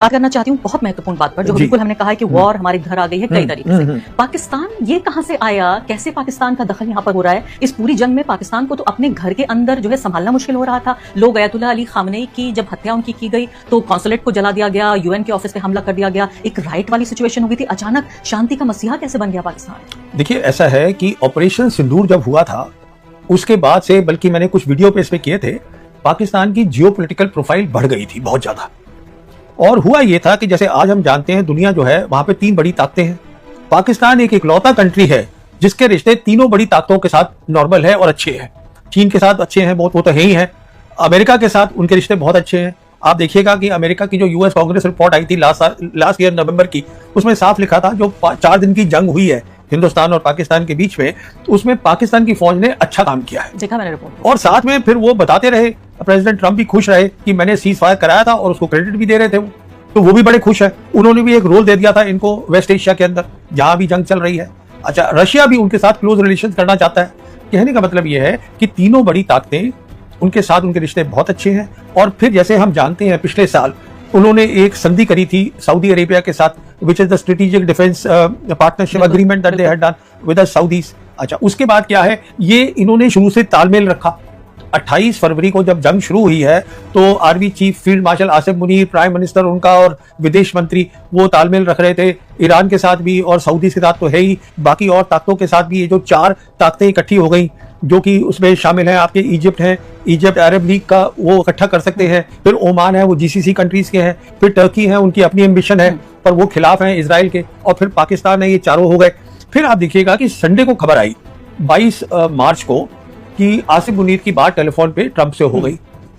बात करना चाहती हूँ बहुत महत्वपूर्ण बात पर, जो बिल्कुल हमने कहा है कि वॉर हमारे घर आ गई है कई तरीके से। पाकिस्तान ये कहां से आया, कैसे पाकिस्तान का दखल यहाँ पर हो रहा है? इस पूरी जंग में पाकिस्तान को तो अपने घर के अंदर जो है संभालना मुश्किल हो रहा था। लोग अयतुल्लाह अली खामनेई की जब हत्या उनकी की गई तो कॉन्सुलेट को जला दिया गया, यूएन के ऑफिस पे हमला कर दिया गया, एक राइट वाली सिचुएशन हो गई थी। अचानक शांति का मसीहा कैसे बन गया पाकिस्तान? देखिए, ऐसा है कि ऑपरेशन सिंदूर जब हुआ था उसके बाद से, बल्कि मैंने कुछ वीडियो पे इस पे किए थे, पाकिस्तान की जियोपॉलिटिकल प्रोफाइल बढ़ गई थी बहुत ज्यादा। और हुआ ये था कि जैसे आज हम जानते हैं, दुनिया जो है वहां पे 3 बड़ी ताकतें हैं। पाकिस्तान एक इकलौता कंट्री है जिसके रिश्ते तीनों बड़ी ताकतों के साथ नॉर्मल है और अच्छे हैं। चीन के साथ अच्छे हैं, बहुत, वो तो है ही है। अमेरिका के साथ उनके रिश्ते बहुत अच्छे हैं। आप देखिएगा कि अमेरिका की जो यूएस कांग्रेस रिपोर्ट आई थी लास्ट ईयर नवंबर की, उसमें साफ लिखा था, जो 4 दिन की जंग हुई है हिंदुस्तान और पाकिस्तान के बीच में, तो उसमें पाकिस्तान की फौज ने अच्छा काम किया है, देखा मैंने रिपोर्ट। और साथ में फिर वो बताते रहे, प्रेसिडेंट ट्रंप भी खुश रहे कि मैंने सीज फायर कराया था, और उसको क्रेडिट भी दे रहे थे वो, तो वो भी बड़े खुश है। उन्होंने भी एक रोल दे दिया था इनको वेस्ट एशिया के अंदर जहां भी जंग चल रही है। अच्छा, रशिया भी उनके साथ क्लोज रिलेशन करना चाहता है। कहने का मतलब यह है कि तीनों बड़ी ताकतें, उनके साथ उनके रिश्ते बहुत अच्छे हैं। और फिर जैसे हम जानते हैं, पिछले साल उन्होंने एक संधि करी थी सऊदी अरेबिया के साथ, which is the strategic defence partnership agreement that they had done with the साउदीज। अच्छा, उसके बाद क्या है, ये इन्होंने शुरू से तालमेल रखा। 28 फरवरी को जब जंग शुरू हुई है तो army chief field marshal Asif Munir, prime minister उनका और विदेश मंत्री, वो तालमेल रख रहे थे ईरान के साथ भी, और सऊदी के साथ तो है ही, बाकी और ताकतों के साथ भी। ये जो 4 ताकतें इकट्ठी हो गई, जो कि उसमें शामिल हैं आपके इजिप्ट है, इजिप्ट अरब लीग का वो इकट्ठा कर सकते हैं, फिर ओमान है, वो जीसीसी कंट्रीज के हैं, फिर टर्की है, उनकी अपनी एम्बिशन है पर वो खिलाफ हैं इसराइल के, और फिर पाकिस्तान है। ये चारों हो गए। फिर आप देखिएगा कि संडे को खबर आई 22 मार्च को कि आसिफ मुनीर की बात टेलीफोन पे ट्रंप से हो गई।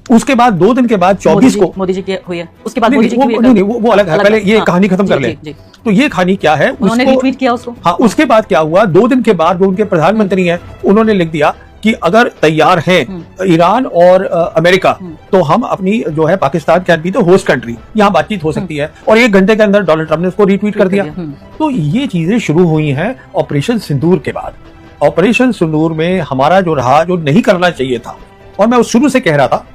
उसके बाद 2 दिन के बाद 24 को मोदी जी की हुई है, उसके बाद वो अलग है। पहले ये कहानी खत्म कर ले। तो ये कहानी क्या है, उन्होंने रिट्वीट किया उसको। हाँ, उसके बाद क्या हुआ, 2 दिन के बाद जो उनके प्रधानमंत्री हैं उन्होंने लिख दिया कि अगर तैयार है ईरान और अमेरिका, तो हम अपनी जो है Pakistan can be the host country, यहाँ बातचीत हो सकती है। और 1 घंटे के अंदर डोनाल्ड ट्रंप ने उसको रिट्वीट कर दिया। तो ये चीजें शुरू हुई हैं ऑपरेशन सिंदूर के बाद। ऑपरेशन सिंदूर में हमारा जो रहा, जो नहीं करना चाहिए था, और मैं उस शुरू से कह रहा था,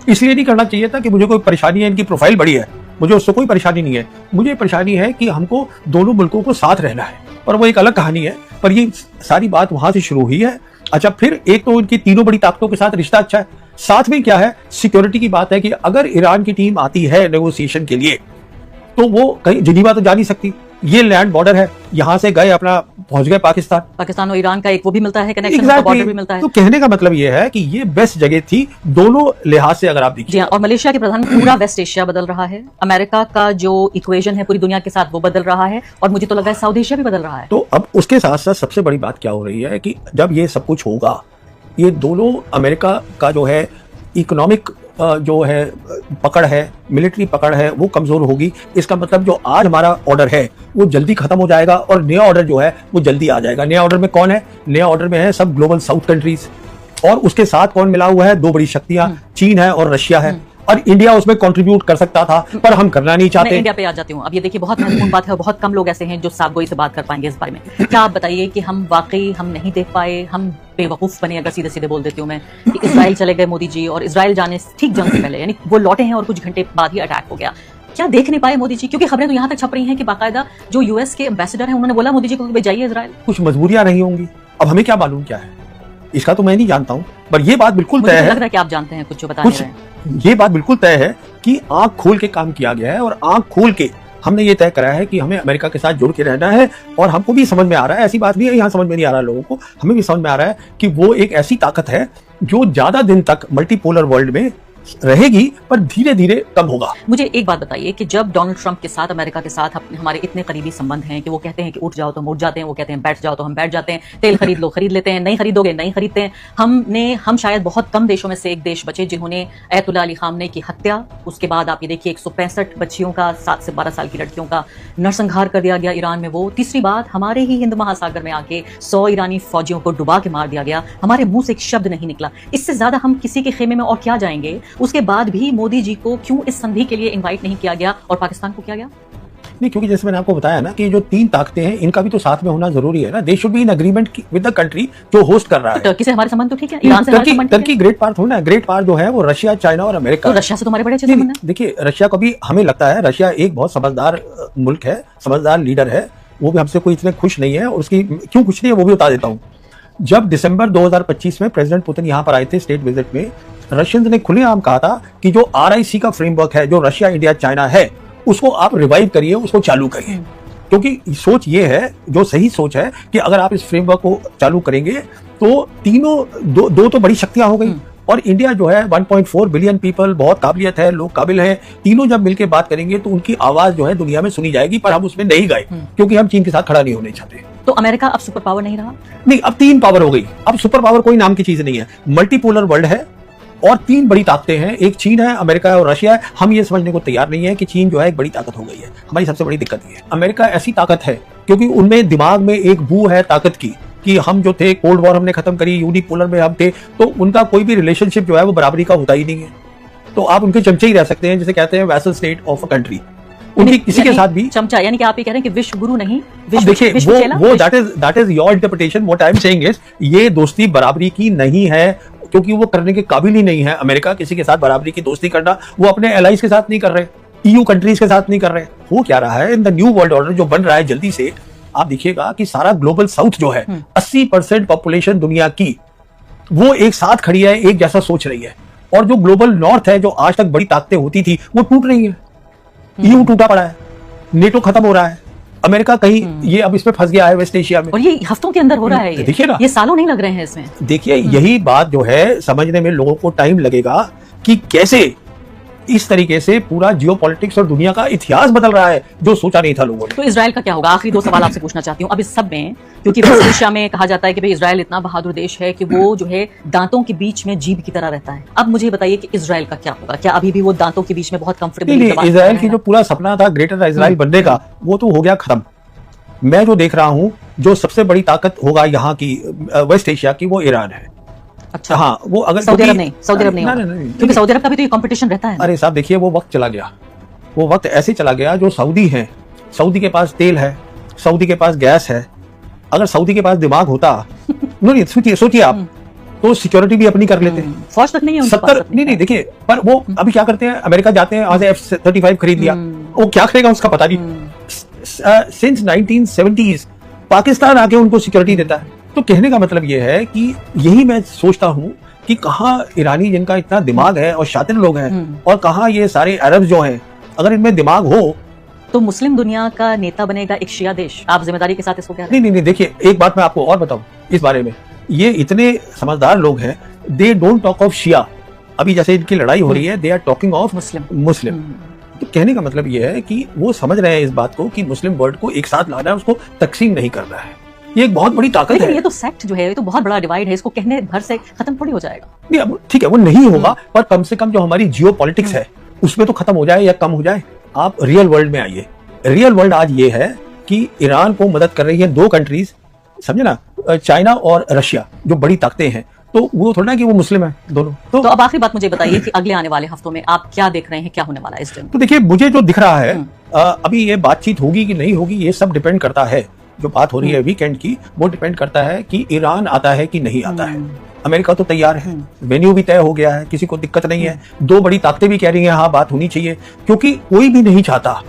इसलिए नहीं करना चाहिए था कि मुझे कोई परेशानी है, इनकी प्रोफाइल बड़ी है, मुझे उससे कोई परेशानी नहीं है। मुझे परेशानी है कि हमको दोनों मुल्कों को साथ रहना है, और वो एक अलग कहानी है। पर ये सारी बात वहां से शुरू हुई है। अच्छा, फिर एक तो उनकी तीनों बड़ी ताकतों के साथ रिश्ता अच्छा है, साथ में क्या है, सिक्योरिटी की बात है कि अगर ईरान की टीम आती है नेगोशिएशन के लिए, तो वो कहीं जिनीवा तो जा नहीं सकती, ये लैंड बॉर्डर है, यहां से गए अपना पहुंच गए पाकिस्तान और ईरान का एक वो भी मिलता है कनेक्शन, exactly. बॉर्डर भी मिलता है। तो कहने का मतलब ये है कि ये बेस्ट जगह थी दोनों लिहाज से, अगर आप देखिए। और मलेशिया के प्रधान, पूरा वेस्ट एशिया बदल रहा है, अमेरिका का जो इक्वेशन है पूरी दुनिया के साथ वो बदल रहा है, और मुझे तो लगा है साउथ एशिया भी बदल रहा है। तो अब उसके साथ साथ सबसे बड़ी बात क्या हो रही है कि जब ये सब कुछ होगा, ये दोनों, अमेरिका का जो है इकोनॉमिक जो है पकड़ है, मिलिट्री पकड़ है, वो कमजोर होगी। इसका मतलब जो आज हमारा ऑर्डर है वो जल्दी खत्म हो जाएगा, और नया ऑर्डर जो है वो जल्दी आ जाएगा। नया ऑर्डर में कौन है? नया ऑर्डर में है सब ग्लोबल साउथ कंट्रीज, और उसके साथ कौन मिला हुआ है? 2 बड़ी शक्तियां, चीन है और रशिया है। और इंडिया उसमें कंट्रीब्यूट कर सकता था, पर हम करना नहीं चाहते। मैं इंडिया पे आ जाती हूँ। अब ये देखिए, बहुत महत्वपूर्ण बात है, बहुत कम लोग ऐसे हैं जो साफगोई से बात कर पाएंगे इस बारे में। क्या आप बताइए कि हम वाकई हम नहीं देख पाए, हम बेवकूफ बने, अगर सीधे सीधे बोल देती हूँ मैं, कि इजराइल चले गए मोदी जी, और इजराइल जाने ठीक जंग से पहले, यानी वो लौटे हैं और कुछ घंटे बाद ही अटैक हो गया। क्या देख नहीं पाए मोदी जी? क्योंकि खबरें तो यहाँ तक छप रही हैं कि बाकायदा जो यूएस के एम्बेसडर हैं उन्होंने बोला मोदी जी को कि जाइए इजराइल। कुछ मजबूरियां रही होंगी, अब हमें क्या मालूम क्या है, इसका तो मैं नहीं जानता हूँ, पर ये बात बिल्कुल तय है। लग रहा है कि आप जानते हैं कुछ जो बता रहे हैं। ये बात बिल्कुल तय है कि आंख खोल के काम किया गया है, और आंख खोल के हमने ये तय करा है कि हमें अमेरिका के साथ जुड़ के रहना है। और हमको भी समझ में आ रहा है, ऐसी बात नहीं है यहाँ समझ में नहीं आ रहा लोगों को, हमें भी समझ में आ रहा है कि वो एक ऐसी ताकत है जो ज्यादा दिन तक मल्टीपोलर वर्ल्ड में रहेगी, पर धीरे धीरे कम होगा। मुझे एक बात बताइए कि जब डोनाल्ड ट्रंप के साथ, अमेरिका के साथ हमारे इतने करीबी संबंध हैं कि वो कहते हैं कि उठ जाओ तो हम उठ जाते हैं, वो कहते हैं बैठ जाओ तो हम बैठ जाते हैं, तेल खरीद लो खरीद लेते हैं, नहीं खरीदोगे नहीं खरीदते हैं। हम शायद बहुत कम देशों में से एक देश बचे जिन्होंने अयतुल्लाह अली खामनेई की हत्या, उसके बाद आप ये देखिए 165 बच्चियों का, 7 से 12 साल की लड़कियों का नरसंहार कर दिया गया ईरान में। वो तीसरी बात, हमारे ही हिंद महासागर में आके 100 ईरानी फौजियों को डुबा के मार दिया गया, हमारे मुंह से एक शब्द नहीं निकला। इससे ज्यादा हम किसी के खेमे में और क्या जाएंगे? उसके बाद भी मोदी जी को क्यों इस संधि के लिए इनवाइट नहीं किया गया और पाकिस्तान को किया गया? नहीं, क्योंकि जैसे मैंने आपको बताया ना कि जो तीन ताकतें हैं इनका भी तो साथ में होना जरूरी है ना। They should be in agreement with the country जो होस्ट कर रहा है। टर्की से हमारे संबंध तो ठीक है, ईरान से हमारे संबंध ठीक है। टर्की ग्रेट पार्ट थोड़ा है, ग्रेट पार्ट जो है वो रशिया, चाइना और अमेरिका। तो रशिया से तुम्हारे बड़े अच्छे संबंध हैं। देखिए रशिया को भी हमें लगता है रशिया एक बहुत समझदार मुल्क है, समझदार लीडर है। वो भी हमसे कोई इतने खुश नहीं है, और उसकी क्यों खुश नहीं है वो भी बता देता हूँ। जब दिसंबर 2025 में प्रेसिडेंट पुतिन यहाँ पर आए थे स्टेट विजिट में, रशियंस ने खुलेआम कहा था कि जो RIC का फ्रेमवर्क है, जो रशिया, इंडिया, चाइना है, उसको आप रिवाइव करिए, उसको चालू करिए। क्योंकि सोच ये है, जो सही सोच है, कि अगर आप इस फ्रेमवर्क को चालू करेंगे तो तीनों दो तो बड़ी शक्तियां हो गई, और इंडिया जो है 1.4 बिलियन पीपल, बहुत काबिलियत है, लोग काबिल हैं, तीनों जब मिलकर बात करेंगे तो उनकी आवाज जो है दुनिया में सुनी जाएगी। पर हम उसमें नहीं गए क्योंकि हम चीन के साथ खड़ा नहीं होने चाहते। तो अमेरिका अब सुपर पावर नहीं रहा? नहीं, अब तीन पावर हो गई। अब सुपर पावर कोई नाम की चीज नहीं है, मल्टीपोलर वर्ल्ड है और तीन बड़ी ताकतें हैं, एक चीन है, अमेरिका है और रशिया है। हम ये समझने को तैयार नहीं है कि चीन जो है एक बड़ी ताकत हो गई है। हमारी सबसे बड़ी दिक्कत ये है, अमेरिका ऐसी ताकत है क्योंकि उनमें दिमाग में एक बू है ताकत की, कि हम जो थे कोल्ड वॉर हमने खत्म करी, यूनिपोलर में हम थे, तो उनका कोई भी रिलेशनशिप जो है वो बराबरी का होता ही नहीं है। तो आप उनके चमचे ही रह सकते हैं, जिसे कहते हैं vessel state of a country. उनकी किसी के साथ भी चमचा, यानी कि आप ये कह रहे हैं कि विश्व गुरु नहीं, देखिए वो that is your interpretation. What I am saying is, ये दोस्ती बराबरी की नहीं है, क्योंकि वो करने के काबिल ही नहीं है। अमेरिका किसी के साथ बराबरी की दोस्ती करना, वो अपने एलाइज के साथ नहीं कर रहे, EU कंट्रीज के साथ नहीं कर रहे। हो क्या रहा है in the new world order जो बन रहा है जल्दी से, आप देखिएगा कि सारा ग्लोबल साउथ जो है 80% पॉपुलेशन दुनिया की, वो एक साथ खड़ी है, एक जैसा सोच रही है। और जो ग्लोबल नॉर्थ है, जो आज तक बड़ी ताकतें होती थी, वो टूट रही है। EU टूटा पड़ा है, नेटो खत्म हो रहा है, अमेरिका कहीं ये अब इसमें फंस गया है वेस्ट एशिया में, और ये हफ्तों के अंदर हो रहा है। देखिए ना, ये सालों नहीं लग रहे हैं इसमें। देखिए यही बात जो है समझने में लोगों को टाइम लगेगा कि कैसे इस तरीके से पूरा जियोपॉलिटिक्स और दुनिया का इतिहास बदल रहा है, जो सोचा नहीं था लोगों ने। तो इजराइल का क्या होगा? आखिरी 2 सवाल आपसे पूछना चाहती हूँ अब इस सब में, क्योंकि वेस्ट एशिया में कहा जाता है कि भाई इजराइल इतना बहादुर देश है कि वो जो है दांतों के बीच में जीभ की तरह रहता है। अब मुझे बताइए कि इजराइल का क्या होगा? क्या अभी भी वो दांतों के बीच में बहुत कंफर्टेबल? इजराइल की जो पूरा सपना था ग्रेटर इजराइल बनने का, वो तो हो गया खत्म। मैं जो देख रहा हूँ, जो सबसे बड़ी ताकत होगा यहाँ की वेस्ट एशिया की, वो ईरान है। अच्छा, हाँ, वो अगर सऊदी अरब नहीं क्योंकि सऊदी अरब का भी तो ये कंपटीशन रहता है। अरे साहब देखिए, वो वक्त चला गया, वो वक्त ऐसे चला गया। जो सऊदी है, सऊदी के पास तेल है, सऊदी के पास गैस है। अगर सऊदी के पास दिमाग होता नहीं, सोचिए आप, तो सिक्योरिटी भी अपनी कर लेते। फौज तक नहीं है 70 नहीं देखिए, पर वो अभी क्या करते हैं, अमेरिका जाते हैं, आज F-35 खरीद लिया, वो क्या करेगा उसका पता नहीं। सिंस 1970s पाकिस्तान आके उनको सिक्योरिटी देता है। तो कहने का मतलब ये है कि यही मैं सोचता हूँ कि कहाँ ईरानी जिनका इतना दिमाग है और शातिर लोग हैं, और कहाँ ये सारे अरब जो हैं, अगर इनमें दिमाग हो तो मुस्लिम दुनिया का नेता बनेगा एक शिया देश। आप जिम्मेदारी के साथ इसको कह रहे हैं? नहीं, देखिए एक बात मैं आपको और बताऊं इस बारे में, ये इतने समझदार लोग हैं, they don't talk of Shia. अभी जैसे इनकी लड़ाई हो रही है, they are talking of Muslim. तो कहने का मतलब ये है कि वो समझ रहे हैं इस बात को कि मुस्लिम वर्ल्ड को एक साथ लाना है, उसको तकसीम नहीं करना है। ये एक बहुत बड़ी ताकत है। ये तो सेक्ट जो है, ये तो बहुत बड़ा डिवाइड है, इसको कहने भर से खत्म थोड़ी हो जाएगा। नहीं, अब ठीक है, वो नहीं होगा, पर कम से कम जो हमारी जियो पॉलिटिक्स है उसमें तो खत्म हो जाए या कम हो जाए। आप रियल वर्ल्ड में आइए। रियल वर्ल्ड आज ये है कि ईरान को मदद कर रही है 2 कंट्रीज, समझे ना, चाइना और रशिया, जो बड़ी ताकतें हैं। तो वो थोड़ा ना कि वो मुस्लिम है दोनों। तो अब आखिरी बात मुझे बताइए कि अगले आने वाले हफ्तों में आप क्या देख रहे हैं, क्या होने वाला है इस दिन? तो देखिए, मुझे जो दिख रहा है, अभी ये बातचीत होगी कि नहीं होगी, ये सब डिपेंड करता है। जो बात हो रही है वीकेंड की, वो डिपेंड करता है कि ईरान आता है कि नहीं आता है। अमेरिका तो तैयार है, वेन्यू भी तय हो गया है, किसी को दिक्कत नहीं है। 2 बड़ी ताकतें भी कह रही हैं हाँ बात होनी चाहिए, क्योंकि कोई भी नहीं चाहता